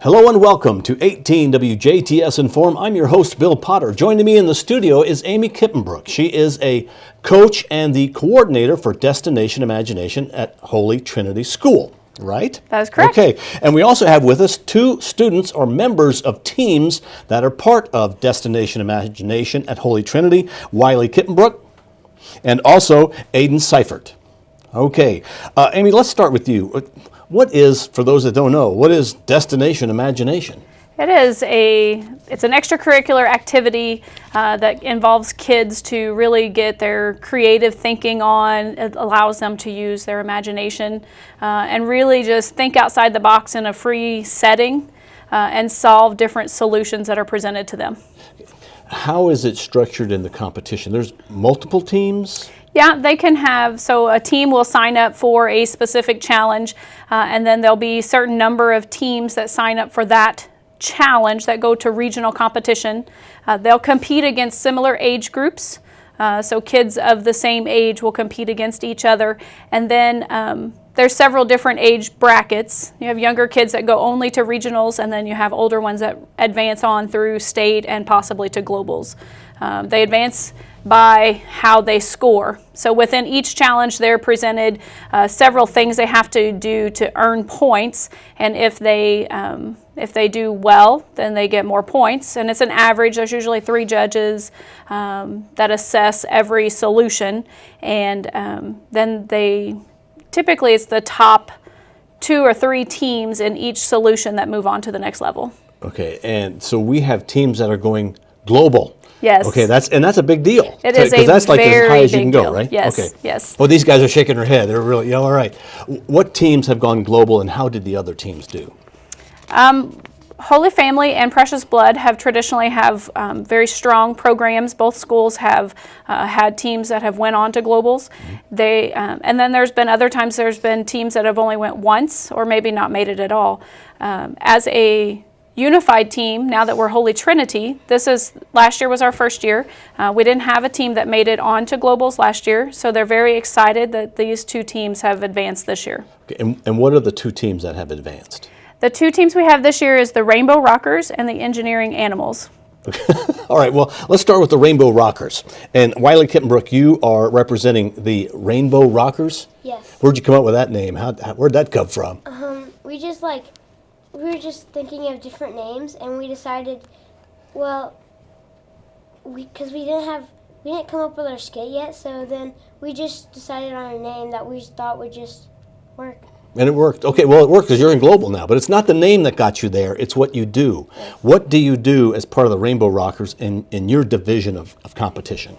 Hello and welcome to 18 WJTS-Inform. I'm your host, Bill Potter. Joining me in the studio is Wylee Kippenbrock. She is a coach and the coordinator for Destination Imagination at Holy Trinity School, right? That is correct. Okay, and we also have with us two students or members of teams that are part of Destination Imagination at Holy Trinity, Wylee Kippenbrock and also Aiden Seifert. Okay, Amy, let's start with you. What is, for those that don't know, what is Destination Imagination? It's an extracurricular activity that involves kids to really get their creative thinking on. It allows them to use their imagination and really just think outside the box in a free setting and solve different solutions that are presented to them. How is it structured in the competition? There's multiple teams? Yeah, they can have, so a team will sign up for a specific challenge and then there'll be a certain number of teams that sign up for that challenge that go to regional competition. They'll compete against similar age groups, so kids of the same age will compete against each other. And then there's several different age brackets. You have younger kids that go only to regionals, and then you have older ones that advance on through state and possibly to globals. They advance by how they score. So within each challenge they're presented several things they have to do to earn points, and if they do well then they get more points, and it's an average. There's usually 3 judges that assess every solution, and then typically it's the top 2 or 3 teams in each solution that move on to the next level. Okay, and so we have teams that are going global. Yes. Okay, that's a big deal. It is a because that's like as high very as you can big go, deal. right? Yes. Okay. Yes. Oh, these guys are shaking their head. They're really, yeah, all right. What teams have gone global, and how did the other teams do? Holy Family and Precious Blood have traditionally very strong programs. Both schools have had teams that have went on to globals. And then there's been other times there's been teams that have only went once or maybe not made it at all. As a unified team, now that we're Holy Trinity, last year was our first year. We didn't have a team that made it on to globals last year, so they're very excited that these 2 teams have advanced this year. Okay, and what are the 2 teams that have advanced? The 2 teams we have this year is the Rainbow Rockers and the Engineering Animals. All right, well, let's start with the Rainbow Rockers. And Wylee Kippenbrock, you are representing the Rainbow Rockers? Yes. Where'd you come up with that name? Where'd that come from? We were just thinking of different names, and we decided, well, because we didn't come up with our skit yet, so then we just decided on a name that we thought would just work. And it worked. Okay, well, it worked because you're in global now, but it's not the name that got you there, it's what you do. Yes. What do you do as part of the Rainbow Rockers in your division of competition?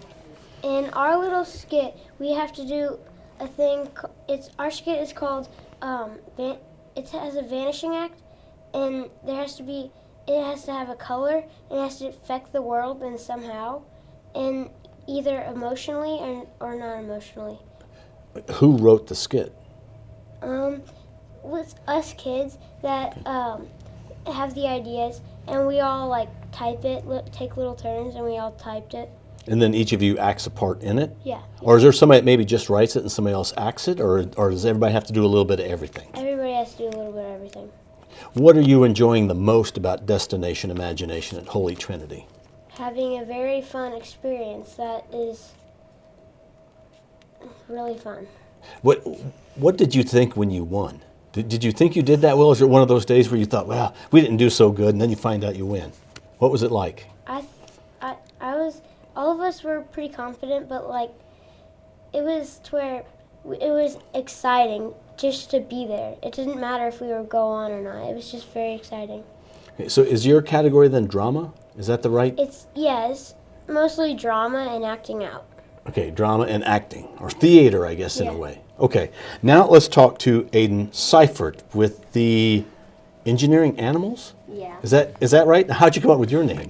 In our little skit, we have to do a thing. Our skit is called, it has a vanishing act, and it has to have a color, and it has to affect the world and somehow, and either emotionally or non-emotionally. Who wrote the skit? With us kids that have the ideas, and we all type it, take little turns, and we all typed it. And then each of you acts a part in it? Yeah. Or is there somebody that maybe just writes it and somebody else acts it, or does everybody have to do a little bit of everything? Everybody has to do a little bit of everything. What are you enjoying the most about Destination Imagination at Holy Trinity? Having a very fun experience that is really fun. What did you think when you won? Did you think you did that well? Or is it one of those days where you thought, well, we didn't do so good, and then you find out you win? What was it like? All of us were pretty confident, but it was to where it was exciting just to be there. It didn't matter if we were go on or not. It was just very exciting. Okay, so is your category then drama? Is that the right? It's mostly drama and acting out. Okay, drama and acting, or theater, I guess, in Yeah. a way. Okay, now let's talk to Aiden Seifert with the Engineering Animals? Yeah. Is that right? How'd you come up with your name?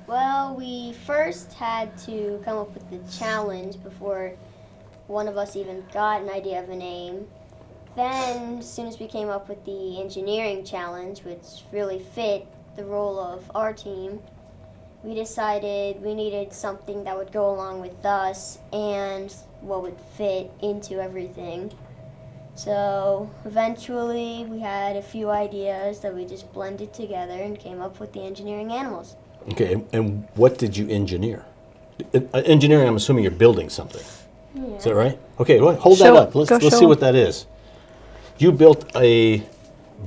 Well, we first had to come up with the challenge before one of us even got an idea of a name. Then, as soon as we came up with the engineering challenge, which really fit the role of our team, we decided we needed something that would go along with us and what would fit into everything. So eventually we had a few ideas that we just blended together and came up with the engineering animals. Okay, and what did you engineer? Engineering, I'm assuming you're building something. Yeah. Is that right? Okay, well, hold that Show- up. go Let's show see 'em. what that is. You built a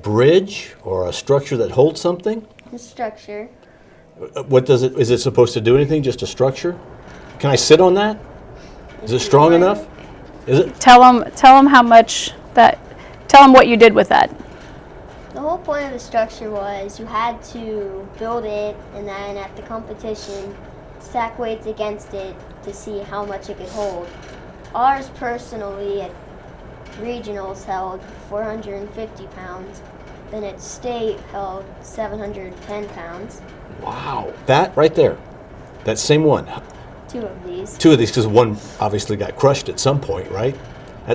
bridge or a structure that holds something? The structure. What does it, is it supposed to do anything, just a structure? Can I sit on that? Is it strong enough? Is it? Tell them how much that. Tell them what you did with that. The whole point of the structure was you had to build it and then at the competition stack weights against it to see how much it could hold. Ours personally at regionals held 450 pounds, then at state held 710 pounds. Wow, that right there, that same one. Two of these. Two of these, because one obviously got crushed at some point, right?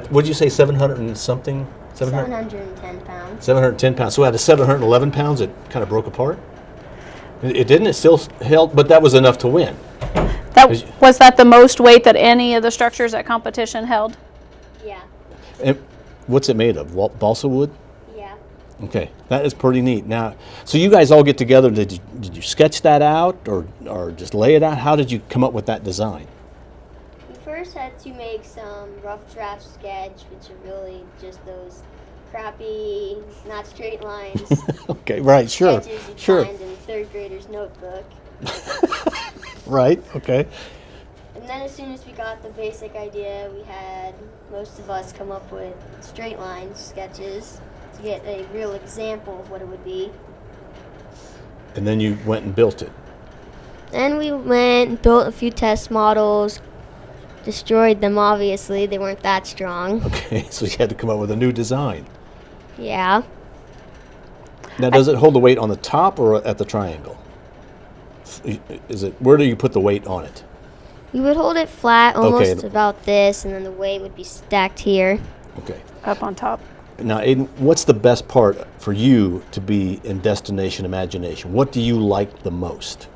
What'd you say, 700 and something? 710 pounds. 710 pounds. So out of 711 pounds, it kind of broke apart? It didn't, it still held, but that was enough to win. Was that the most weight that any of the structures at competition held? Yeah. And what's it made of? Balsa wood? Yeah. Okay, that is pretty neat. Now, so you guys all get together. Did you sketch that out or just lay it out? How did you come up with that design? We first had to make some rough draft sketch, which are really just those crappy, not straight lines. Okay, right, sure, Sketches you sure, find in a third grader's notebook. right, okay. And then as soon as we got the basic idea, we had most of us come up with straight line sketches to get a real example of what it would be. And then you went and built it. Then we went and built a few test models, destroyed them obviously, they weren't that strong. Okay, so you had to come up with a new design. Yeah. Now, does it hold the weight on the top or at the triangle? Is it, where do you put the weight on it? We would hold it flat, almost Okay. about this, and then the weight would be stacked here. Okay. Up on top. Now, Aiden, what's the best part for you to be in Destination Imagination? What do you like the most?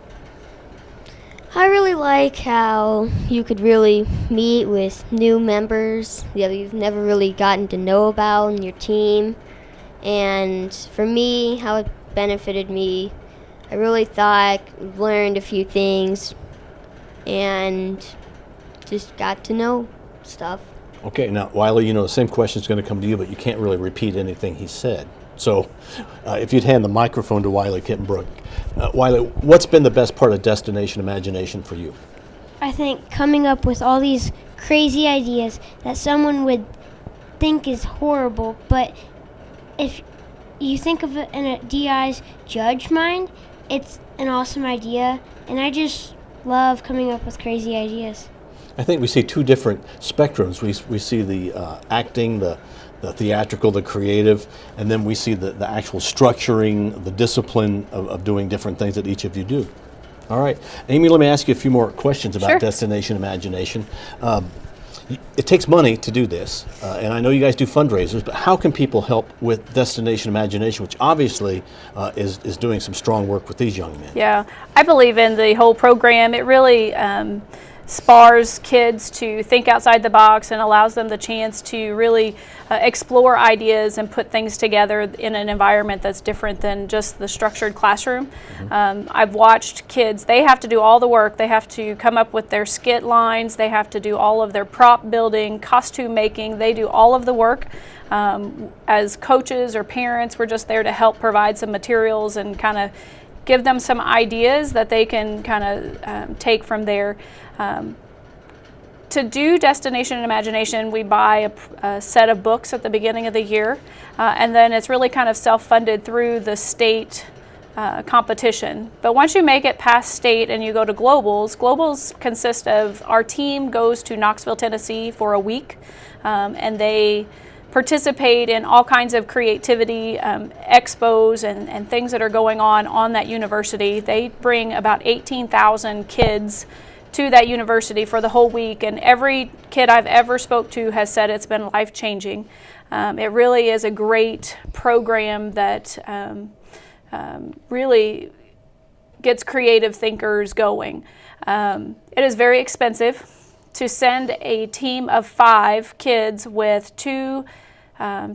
I really like how you could really meet with new members that you've never really gotten to know about in your team. And for me, how it benefited me, I really thought I learned a few things and just got to know stuff. Okay, now, Wylee, you know, the same question is going to come to you, but you can't really repeat anything he said. So if you'd hand the microphone to Wylee Kippenbrock. Wylee, what's been the best part of Destination Imagination for you? I think coming up with all these crazy ideas that someone would think is horrible, but if you think of it in a DI's judge mind, it's an awesome idea, and I just love coming up with crazy ideas. I think we see two different spectrums. We see the acting, the theatrical, the creative, and then we see the actual structuring, the discipline of doing different things that each of you do. All right. Amy, let me ask you a few more questions about Sure. Destination Imagination. It takes money to do this, and I know you guys do fundraisers, but how can people help with Destination Imagination, which obviously is doing some strong work with these young men? Yeah, I believe in the whole program. It really spars kids to think outside the box and allows them the chance to really explore ideas and put things together in an environment that's different than just the structured classroom. I've watched kids, they have to do all the work. They have to come up with their skit lines. They have to do all of their prop building, costume making. They do all of the work. As coaches or parents, we're just there to help provide some materials and kind of give them some ideas that they can kind of take from there. To do Destination Imagination, we buy a set of books at the beginning of the year, and then it's really kind of self-funded through the state competition. But once you make it past state and you go to globals, globals consist of our team goes to Knoxville, Tennessee for a week, and they participate in all kinds of creativity expos and things that are going on that university. They bring about 18,000 kids to that university for the whole week, and every kid I've ever spoke to has said it's been life-changing. It really is a great program that really gets creative thinkers going. It is very expensive to send a team of 5 kids with 2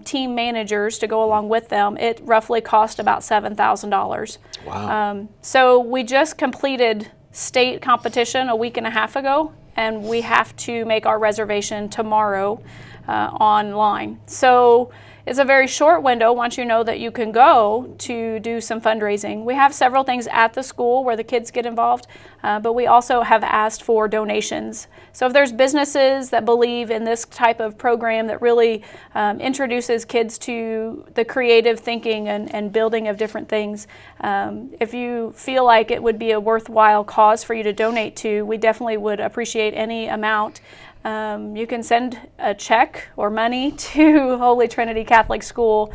team managers to go along with them, it roughly cost about $7,000. Wow. So we just completed state competition a week and a half ago, and we have to make our reservation tomorrow online. So it's a very short window once you know that you can go to do some fundraising. We have several things at the school where the kids get involved, but we also have asked for donations. So if there's businesses that believe in this type of program that really introduces kids to the creative thinking and building of different things, if you feel like it would be a worthwhile cause for you to donate to, we definitely would appreciate any amount. You can send a check or money to Holy Trinity Catholic School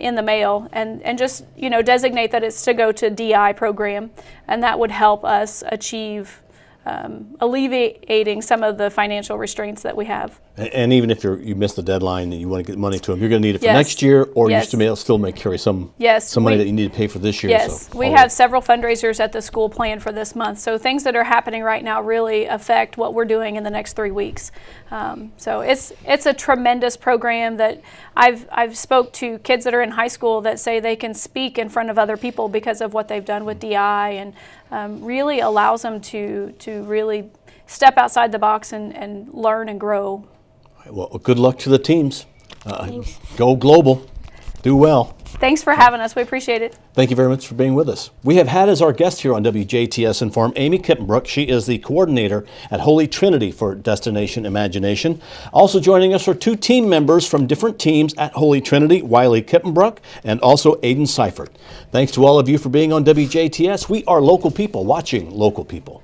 in the mail, and just designate that it's to go to DI program, and that would help us achieve alleviating some of the financial restraints that we have. And even if you miss the deadline and you want to get money to them, you're going to need it for Yes. next year, or Yes. you still may carry some Yes, money we- that you need to pay for this year. Yes, so we all have several fundraisers at the school planned for this month. So things that are happening right now really affect what we're doing in the next 3 weeks. So it's a tremendous program that I've spoke to kids that are in high school that say they can speak in front of other people because of what they've done with DI, and really allows them to really step outside the box and learn and grow. Well, good luck to the teams. Go global. Do well. Thanks for having us. We appreciate it. Thank you very much for being with us. We have had as our guest here on WJTS in.form Amy Kippenbrock. She is the coordinator at Holy Trinity for Destination Imagination. Also joining us are two team members from different teams at Holy Trinity, Wylee Kippenbrock and also Aiden Seifert. Thanks to all of you for being on WJTS. We are local people watching local people.